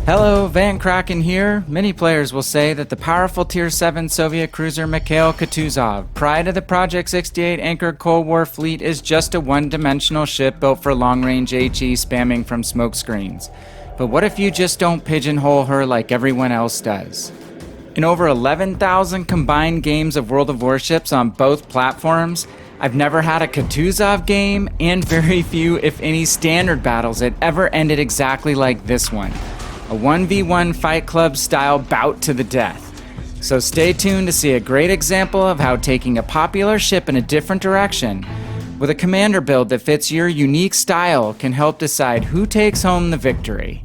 Hello, VannKraken here. Many players will say that the powerful Tier 7 Soviet cruiser Mikhail Kutuzov, pride of the Project 68 anchored Cold War fleet, is just a one-dimensional ship built for long-range HE spamming from smoke screens. But what if you just don't pigeonhole her like everyone else does? In over 11,000 combined games of World of Warships on both platforms, I've never had a Kutuzov game, and very few, if any, standard battles that ever ended exactly like this one. A 1v1 Fight Club style bout to the death. So stay tuned to see a great example of how taking a popular ship in a different direction with a commander build that fits your unique style can help decide who takes home the victory.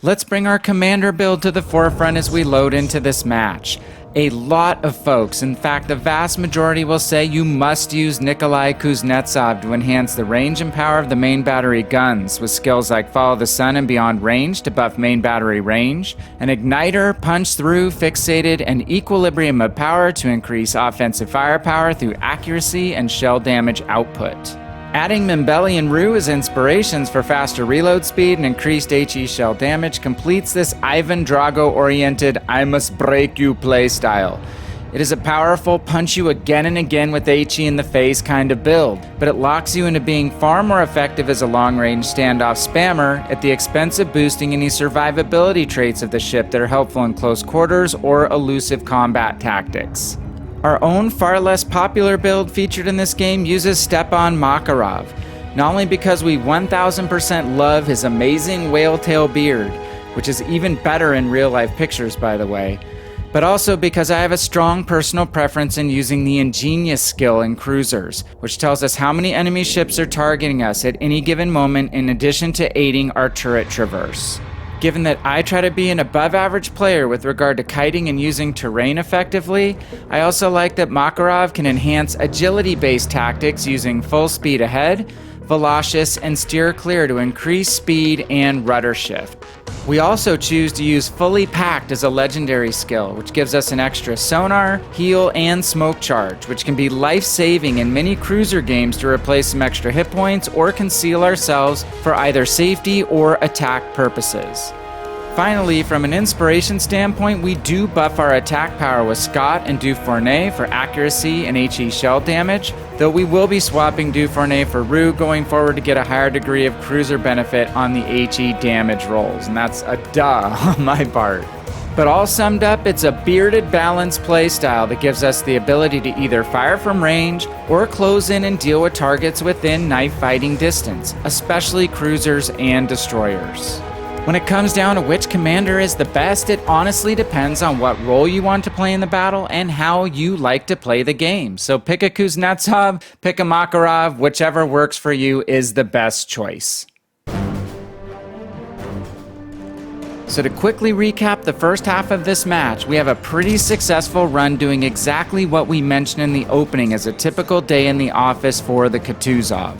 Let's bring our commander build to the forefront as we load into this match. A lot of folks, in fact the vast majority, will say you must use Nikolai Kuznetsov to enhance the range and power of the main battery guns, with skills like Follow the Sun and Beyond Range to buff main battery range, an Igniter, Punch Through, Fixated, and Equilibrium of Power to increase offensive firepower through accuracy and shell damage output. Adding Mimbelli and Rue as inspirations for faster reload speed and increased HE shell damage completes this Ivan Drago-oriented I must break you playstyle. It is a powerful punch you again and again with HE in the face kind of build, but it locks you into being far more effective as a long-range standoff spammer at the expense of boosting any survivability traits of the ship that are helpful in close quarters or elusive combat tactics. Our own far less popular build featured in this game uses Stepan Makarov, not only because we 1000% love his amazing whale tail beard, which is even better in real life pictures by the way, but also because I have a strong personal preference in using the Ingenious skill in cruisers, which tells us how many enemy ships are targeting us at any given moment in addition to aiding our turret traverse. Given that I try to be an above-average player with regard to kiting and using terrain effectively, I also like that Makarov can enhance agility-based tactics using full speed ahead, Velocious, and steer clear to increase speed and rudder shift. We also choose to use Fully Packed as a legendary skill, which gives us an extra sonar, heal, and smoke charge, which can be life-saving in many cruiser games to replace some extra hit points or conceal ourselves for either safety or attack purposes. Finally, from an inspiration standpoint, we do buff our attack power with Scott and Dufournet for accuracy and HE shell damage, though we will be swapping Dufournet for Rue going forward to get a higher degree of cruiser benefit on the HE damage rolls, and that's a duh on my part. But all summed up, it's a bearded balanced playstyle that gives us the ability to either fire from range or close in and deal with targets within knife fighting distance, especially cruisers and destroyers. When it comes down to which commander is the best, it honestly depends on what role you want to play in the battle and how you like to play the game. So pick a Kuznetsov, pick a Makarov, whichever works for you is the best choice. So to quickly recap the first half of this match, we have a pretty successful run doing exactly what we mentioned in the opening as a typical day in the office for the Kutuzov.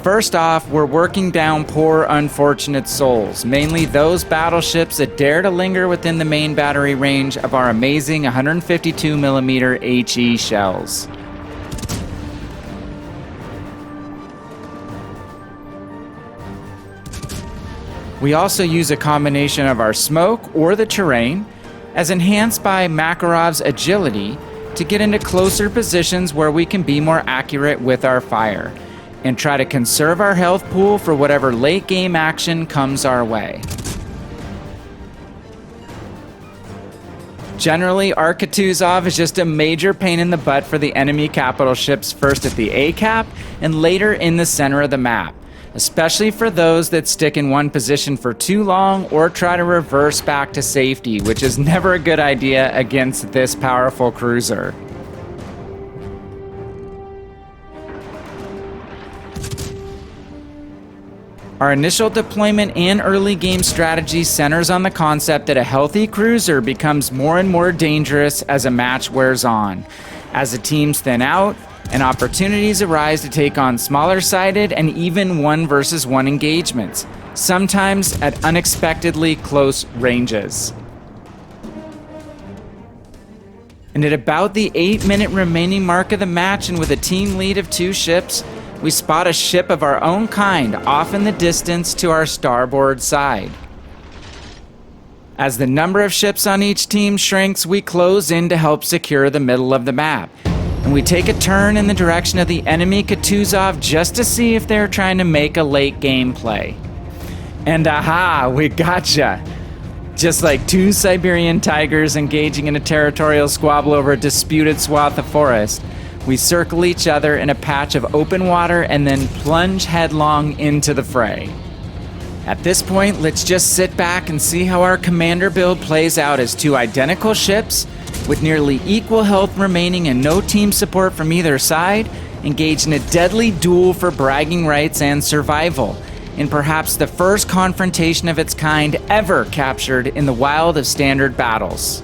First off, we're working down poor unfortunate souls, mainly those battleships that dare to linger within the main battery range of our amazing 152mm HE shells. We also use a combination of our smoke or the terrain, as enhanced by Makarov's agility, to get into closer positions where we can be more accurate with our fire, and try to conserve our health pool for whatever late game action comes our way. Generally, our Kutuzov is just a major pain in the butt for the enemy capital ships, first at the A cap and later in the center of the map, especially for those that stick in one position for too long or try to reverse back to safety, which is never a good idea against this powerful cruiser. Our initial deployment and early game strategy centers on the concept that a healthy cruiser becomes more and more dangerous as a match wears on, as the teams thin out and opportunities arise to take on smaller-sided and even 1-versus-1 engagements, sometimes at unexpectedly close ranges. And at about the 8-minute remaining mark of the match, and with a team lead of 2 ships, we spot a ship of our own kind off in the distance to our starboard side. As the number of ships on each team shrinks, we close in to help secure the middle of the map. And we take a turn in the direction of the enemy Kutuzov just to see if they're trying to make a late game play. And aha, we gotcha! Just like two Siberian tigers engaging in a territorial squabble over a disputed swath of forest, we circle each other in a patch of open water and then plunge headlong into the fray. At this point, let's just sit back and see how our commander build plays out as two identical ships, with nearly equal health remaining and no team support from either side, engage in a deadly duel for bragging rights and survival, in perhaps the first confrontation of its kind ever captured in the wild of standard battles.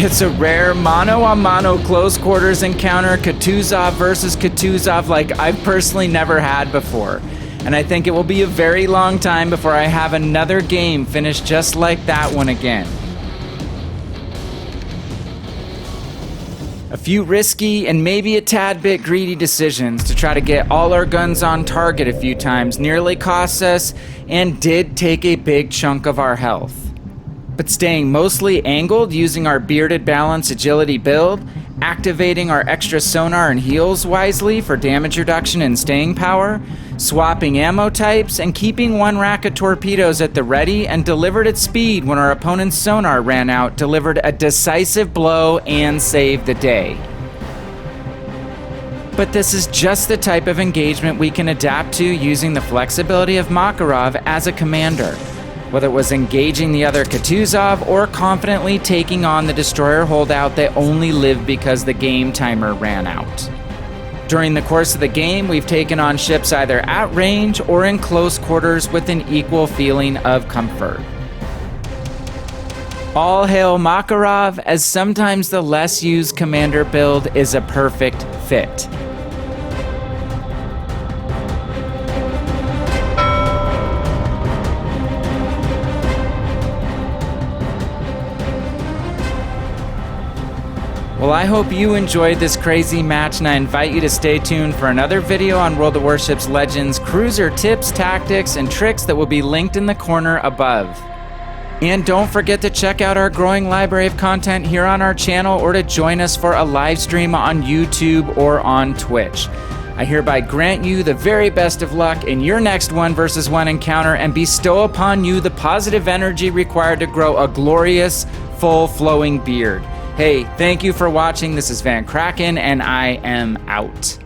It's a rare mano-a-mano close quarters encounter, Kutuzov versus Kutuzov, like I've personally never had before. And I think it will be a very long time before I have another game finished just like that one again. A few risky and maybe a tad bit greedy decisions to try to get all our guns on target a few times nearly cost us and did take a big chunk of our health. But staying mostly angled using our bearded balance agility build, activating our extra sonar and heals wisely for damage reduction and staying power, swapping ammo types, and keeping one rack of torpedoes at the ready and delivered at speed when our opponent's sonar ran out, delivered a decisive blow and saved the day. But this is just the type of engagement we can adapt to using the flexibility of Makarov as a commander. Whether it was engaging the other Kutuzov or confidently taking on the destroyer holdout that only lived because the game timer ran out. During the course of the game, we've taken on ships either at range or in close quarters with an equal feeling of comfort. All hail Makarov, as sometimes the less used commander build is a perfect fit. Well, I hope you enjoyed this crazy match, and I invite you to stay tuned for another video on World of Warships Legends cruiser tips, tactics, and tricks that will be linked in the corner above. And don't forget to check out our growing library of content here on our channel or to join us for a live stream on YouTube or on Twitch. I hereby grant you the very best of luck in your next 1v1 encounter and bestow upon you the positive energy required to grow a glorious, full flowing beard. Hey, thank you for watching. This is VannKraken, and I am out.